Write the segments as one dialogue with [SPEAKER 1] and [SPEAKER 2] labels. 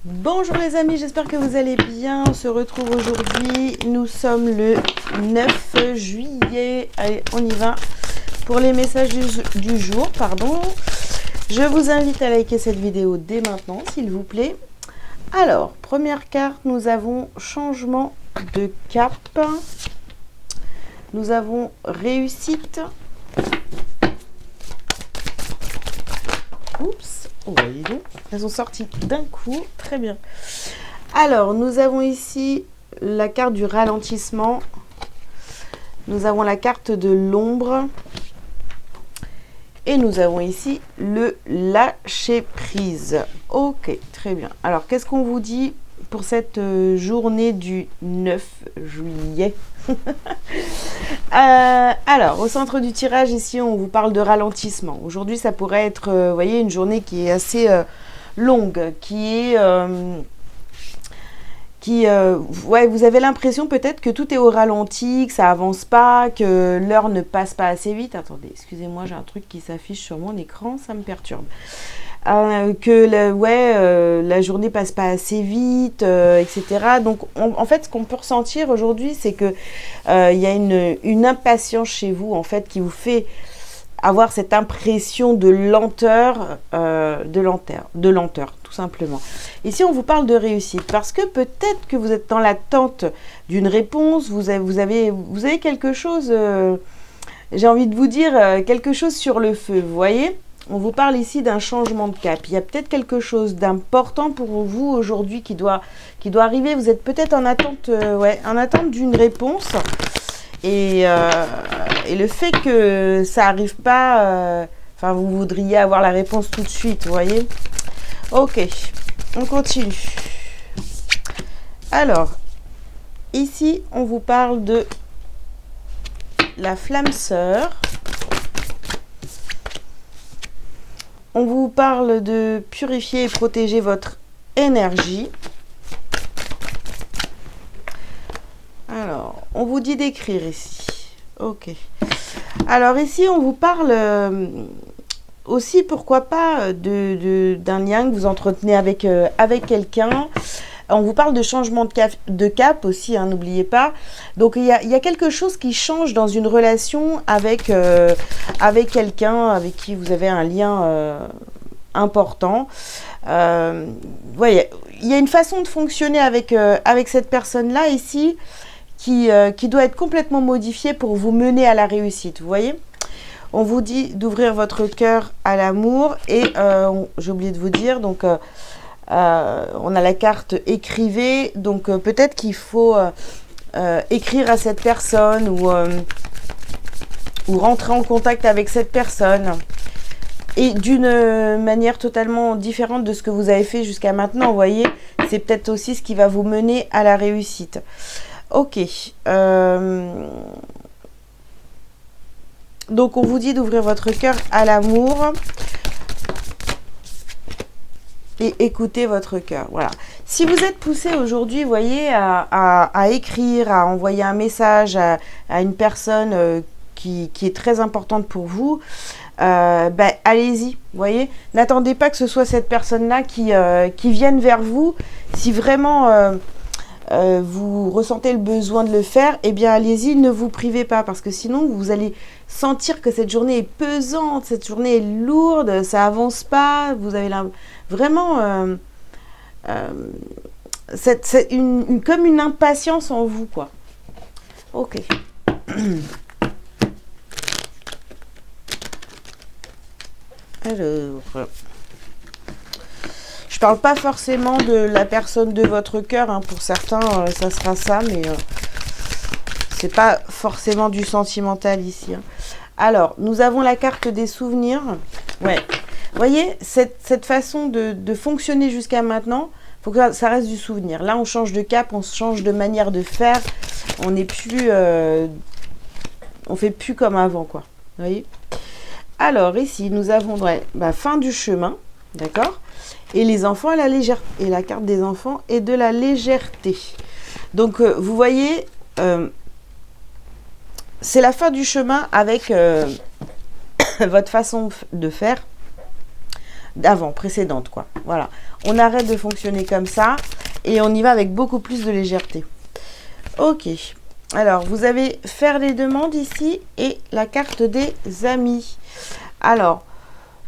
[SPEAKER 1] Bonjour les amis, j'espère que vous allez bien. On se retrouve aujourd'hui. Nous sommes le 9 juillet. Allez, on y va. Pour les messages du jour, pardon. Je vous invite à liker cette vidéo dès maintenant, s'il vous plaît. Alors, première carte, nous avons changement de cap. Nous avons réussite. Oups, oh, voyez donc, elles sont sorties d'un coup, très bien. Alors, nous avons ici la carte du ralentissement. Nous avons la carte de l'ombre. Et nous avons ici le lâcher prise. Ok, très bien. Alors, qu'est-ce qu'on vous dit pour cette journée du 9 juillet? Alors, au centre du tirage, ici, on vous parle de ralentissement. Aujourd'hui, ça pourrait être, vous voyez, une journée qui est assez longue, ouais, vous avez l'impression peut-être que tout est au ralenti, que ça avance pas, que l'heure ne passe pas assez vite. Attendez, excusez-moi, j'ai un truc qui s'affiche sur mon écran, ça me perturbe. La journée passe pas assez vite, etc. Donc, en fait, ce qu'on peut ressentir aujourd'hui, c'est que il y a une impatience chez vous, en fait, qui vous fait avoir cette impression de lenteur, tout simplement. Ici, on vous parle de réussite, parce que peut-être que vous êtes dans l'attente d'une réponse, vous avez quelque chose, j'ai envie de vous dire, quelque chose sur le feu, vous voyez ? On vous parle ici d'un changement de cap. Il y a peut-être quelque chose d'important pour vous aujourd'hui qui doit arriver. Vous êtes peut-être en attente, en attente d'une réponse. Et le fait que ça n'arrive pas, vous voudriez avoir la réponse tout de suite, vous voyez. Ok, on continue. Alors, ici, on vous parle de la flamme sœur. On vous parle de purifier et protéger votre énergie. Alors, on vous dit d'écrire ici. Ok. Alors ici, on vous parle aussi, pourquoi pas, d'un lien que vous entretenez avec quelqu'un. On vous parle de changement de cap aussi, hein, n'oubliez pas. Donc, il y a quelque chose qui change dans une relation avec quelqu'un avec qui vous avez un lien important. Ouais, il y a une façon de fonctionner avec cette personne-là ici qui doit être complètement modifiée pour vous mener à la réussite, vous voyez. On vous dit d'ouvrir votre cœur à l'amour et j'ai oublié de vous dire, donc on a la carte écrivez, donc peut-être qu'il faut écrire à cette personne ou rentrer en contact avec cette personne et d'une manière totalement différente de ce que vous avez fait jusqu'à maintenant, vous voyez. C'est peut-être aussi ce qui va vous mener à la réussite. Ok. Donc on vous dit d'ouvrir votre cœur à l'amour et écouter votre cœur. Voilà. Si vous êtes poussé aujourd'hui, vous voyez, à écrire, à envoyer un message à une personne qui est très importante pour vous, allez-y, vous voyez. N'attendez pas que ce soit cette personne-là qui vienne vers vous. Si vraiment vous ressentez le besoin de le faire, eh bien allez-y, ne vous privez pas, parce que sinon vous allez sentir que cette journée est pesante, cette journée est lourde, ça avance pas, vous avez vraiment comme une impatience en vous, quoi. Ok. Alors, je parle pas forcément de la personne de votre cœur, hein. Pour certains, ça sera ça, mais c'est pas forcément du sentimental ici, hein. Alors, nous avons la carte des souvenirs. Ouais. Vous voyez, cette façon de fonctionner jusqu'à maintenant, il faut que ça reste du souvenir. Là, on change de cap, on change de manière de faire. On n'est plus... on fait plus comme avant, quoi. Vous voyez. Alors, ici, nous avons fin du chemin. D'accord. Et les enfants, la légèreté. Et la carte des enfants est de la légèreté. Donc, vous voyez, c'est la fin du chemin avec votre façon de faire. d'avant, précédente, quoi. Voilà. On arrête de fonctionner comme ça et on y va avec beaucoup plus de légèreté. Ok. Alors, vous avez faire les demandes ici et la carte des amis. Alors,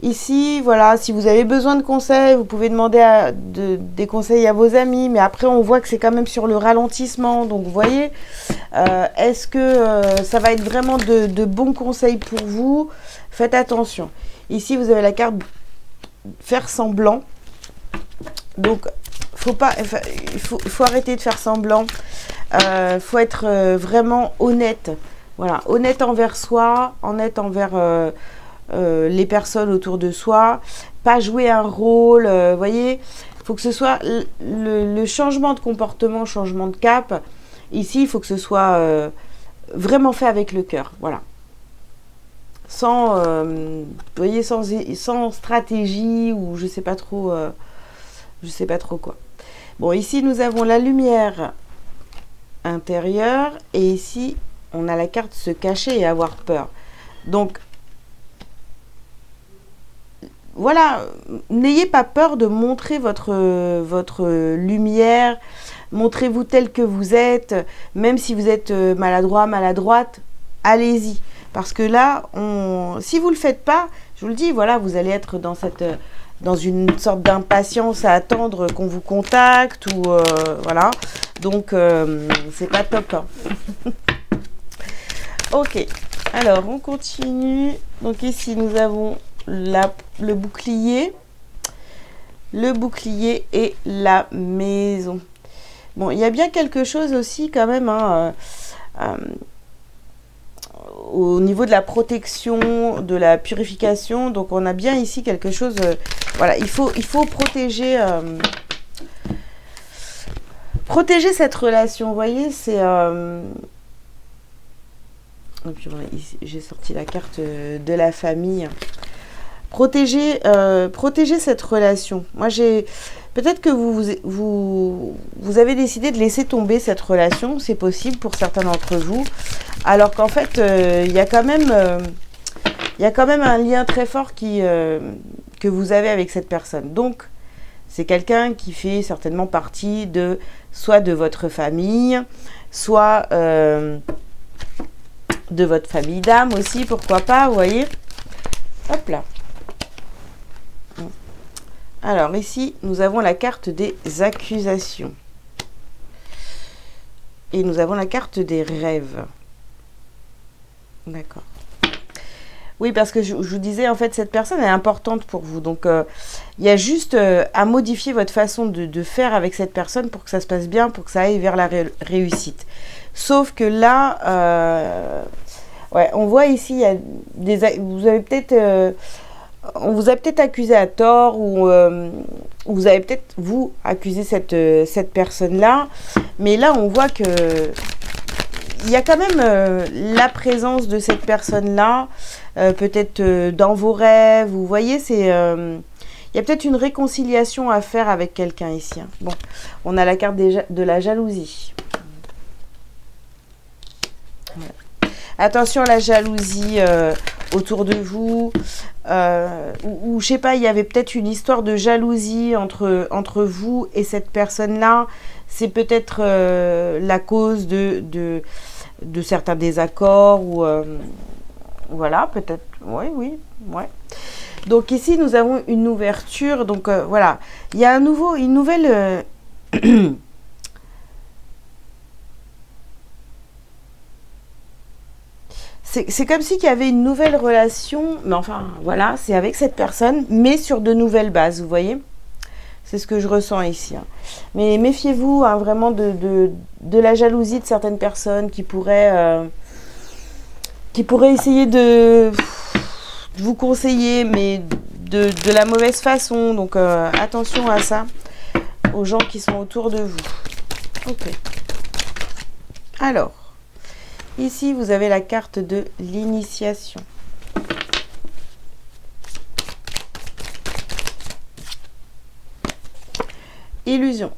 [SPEAKER 1] ici, voilà, si vous avez besoin de conseils, vous pouvez demander des conseils à vos amis, mais après, on voit que c'est quand même sur le ralentissement. Donc, vous voyez, est-ce que ça va être vraiment de bons conseils pour vous? Faites attention. Ici, vous avez la carte faire semblant. Donc, il faut arrêter de faire semblant. Faut être vraiment honnête. Voilà, honnête envers soi, honnête envers les personnes autour de soi. Pas jouer un rôle. Voyez, il faut que ce soit le changement de comportement, changement de cap. Ici, il faut que ce soit vraiment fait avec le cœur. Voilà. Sans, vous voyez, sans stratégie ou je sais pas trop quoi. Bon, ici, nous avons la lumière intérieure et ici, on a la carte se cacher et avoir peur. Donc, voilà, n'ayez pas peur de montrer votre lumière, montrez-vous tel que vous êtes, même si vous êtes maladroit, maladroite, allez-y. Parce que là, si vous ne le faites pas, je vous le dis, voilà, vous allez être dans une sorte d'impatience à attendre qu'on vous contacte ou voilà. Donc, c'est pas top. Hein. Ok, alors on continue. Donc ici, nous avons le bouclier et la maison. Bon, il y a bien quelque chose aussi quand même hein, au niveau de la protection, de la purification. Donc on a bien ici quelque chose, voilà, il faut protéger cette relation, vous voyez, c'est... Et puis voilà, j'ai sorti la carte de la famille. Protéger cette relation. Moi, peut-être que vous avez décidé de laisser tomber cette relation, c'est possible pour certains d'entre vous, alors qu'en fait, il y a quand même un lien très fort que vous avez avec cette personne. Donc, c'est quelqu'un qui fait certainement partie soit de votre famille, soit de votre famille d'âme aussi, pourquoi pas, vous voyez. Hop là. Alors ici, nous avons la carte des accusations. Et nous avons la carte des rêves. D'accord. Oui, parce que je vous disais, en fait, cette personne est importante pour vous. Donc, il y a juste à modifier votre façon de faire avec cette personne pour que ça se passe bien, pour que ça aille vers la réussite. Sauf que là, ouais, on voit ici, il y a vous avez peut-être... on vous a peut-être accusé à tort ou vous avez peut-être, vous, accusé cette personne-là. Mais là, on voit que il y a quand même la présence de cette personne-là, peut-être dans vos rêves. Vous voyez, il y a peut-être une réconciliation à faire avec quelqu'un ici. Hein. Bon, on a la carte de la jalousie. Voilà. Attention à la jalousie autour de vous. Ou je sais pas, il y avait peut-être une histoire de jalousie entre vous et cette personne-là. C'est peut-être la cause de certains désaccords ou voilà, peut-être. Oui, ouais. Donc ici, nous avons une ouverture. Donc voilà, il y a une nouvelle... C'est comme si il y avait une nouvelle relation, mais enfin, voilà, c'est avec cette personne, mais sur de nouvelles bases, vous voyez. C'est ce que je ressens ici. Hein. Mais méfiez-vous hein, vraiment de la jalousie de certaines personnes qui pourraient essayer de vous conseiller, mais de la mauvaise façon. Donc, attention à ça, aux gens qui sont autour de vous. Ok. Alors, ici, vous avez la carte de l'initiation. Illusion.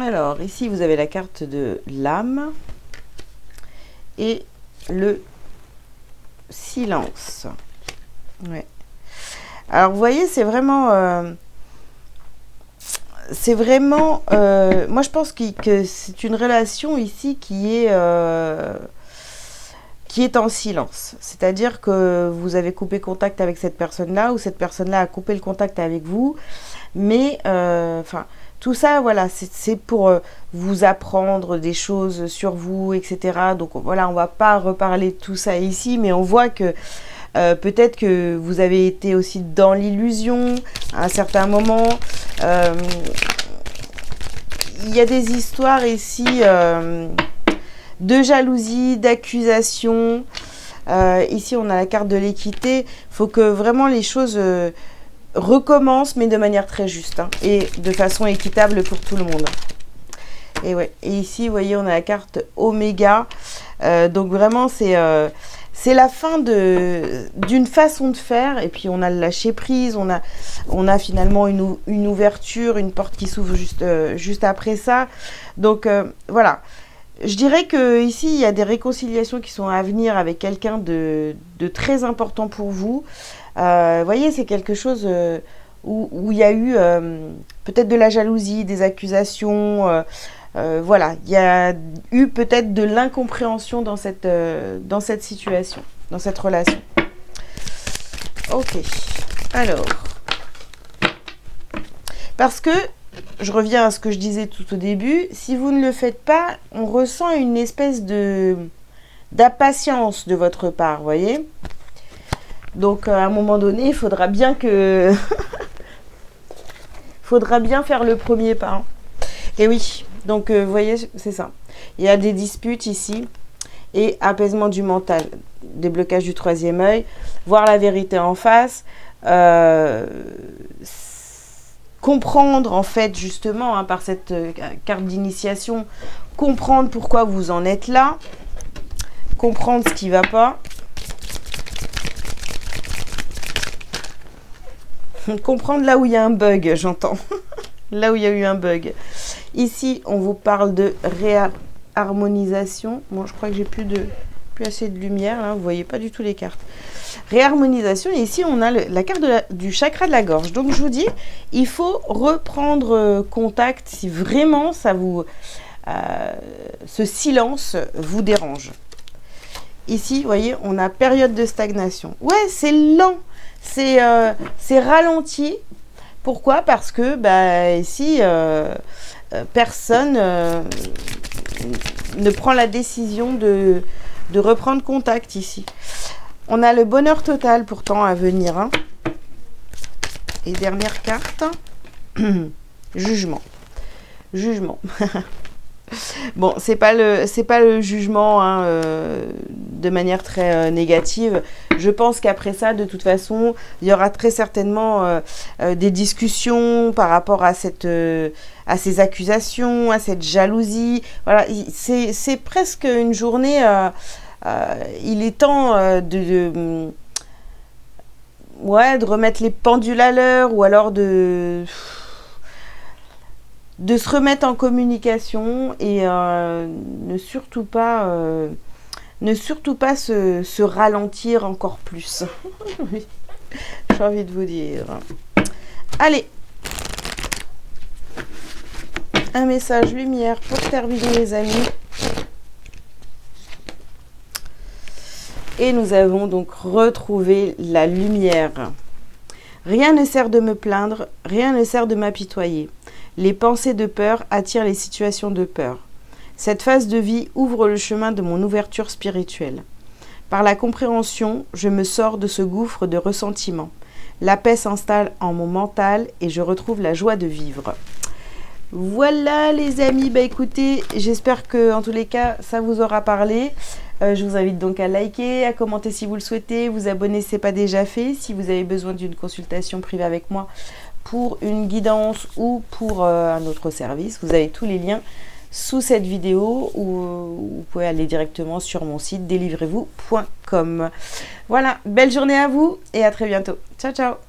[SPEAKER 1] Alors, Alors, ici, vous avez la carte de l'âme et le silence. Ouais. Alors, vous voyez, c'est vraiment... moi, je pense que c'est une relation ici qui est en silence. C'est-à-dire que vous avez coupé contact avec cette personne-là ou cette personne-là a coupé le contact avec vous. Mais, tout ça, voilà, c'est pour vous apprendre des choses sur vous, etc. Donc, voilà, on va pas reparler de tout ça ici, mais on voit que peut-être que vous avez été aussi dans l'illusion à un certain moment. Il y a des histoires ici de jalousie, d'accusation. Ici, on a la carte de l'équité. Il faut que vraiment les choses recommencent, mais de manière très juste, hein, et de façon équitable pour tout le monde. Et ouais. Et ici, vous voyez, on a la carte Oméga. Donc vraiment, c'est la fin d'une façon de faire. Et puis, on a le lâcher prise. On a finalement une ouverture, une porte qui s'ouvre juste après ça. Donc, voilà. Je dirais que ici il y a des réconciliations qui sont à venir avec quelqu'un de très important pour vous. Vous voyez, c'est quelque chose où il y a eu peut-être de la jalousie, des accusations. Voilà, il y a eu peut-être de l'incompréhension dans cette situation, dans cette relation. Ok, alors, parce que je reviens à ce que je disais tout au début, si vous ne le faites pas, on ressent une espèce d'impatience de votre part, vous voyez. Donc, à un moment donné, il faudra bien faudra bien faire le premier pas. Hein. Et oui, donc, vous voyez, c'est ça. Il y a des disputes ici et apaisement du mental, déblocage du troisième œil, voir la vérité en face, comprendre en fait justement, hein, par cette carte d'initiation, comprendre pourquoi vous en êtes là, comprendre ce qui ne va pas, comprendre là où il y a un bug, j'entends, là où il y a eu un bug. Ici, on vous parle de réharmonisation. Bon, je crois que j'ai plus assez de lumière, là, vous voyez pas du tout les cartes. Réharmonisation, et ici on a la carte du chakra de la gorge. Donc je vous dis, il faut reprendre contact si vraiment ça ce silence vous dérange. Ici, vous voyez, on a période de stagnation. Ouais, c'est lent, c'est ralenti. Pourquoi? Parce que ici, personne ne prend la décision de reprendre contact ici. On a le bonheur total pourtant à venir. Hein. Et dernière carte, jugement. Jugement. Bon, c'est pas le jugement, hein, de manière très négative. Je pense qu'après ça, de toute façon, il y aura très certainement des discussions par rapport à ces accusations, à cette jalousie. Voilà, c'est presque une journée. Il est temps de remettre les pendules à l'heure, ou alors de se remettre en communication et ne surtout pas se ralentir encore plus. J'ai envie de vous dire. Allez, un message lumière pour terminer, les amis. Et nous avons donc retrouvé la lumière. Rien ne sert de me plaindre, rien ne sert de m'apitoyer. Les pensées de peur attirent les situations de peur. Cette phase de vie ouvre le chemin de mon ouverture spirituelle. Par la compréhension, je me sors de ce gouffre de ressentiment. La paix s'installe en mon mental et je retrouve la joie de vivre. Voilà les amis, écoutez, j'espère que en tous les cas ça vous aura parlé. Je vous invite donc à liker, à commenter si vous le souhaitez, vous abonner si ce n'est pas déjà fait. Si vous avez besoin d'une consultation privée avec moi pour une guidance ou pour un autre service, vous avez tous les liens sous cette vidéo, ou vous pouvez aller directement sur mon site délivrez-vous.com. Voilà, belle journée à vous et à très bientôt. Ciao, ciao!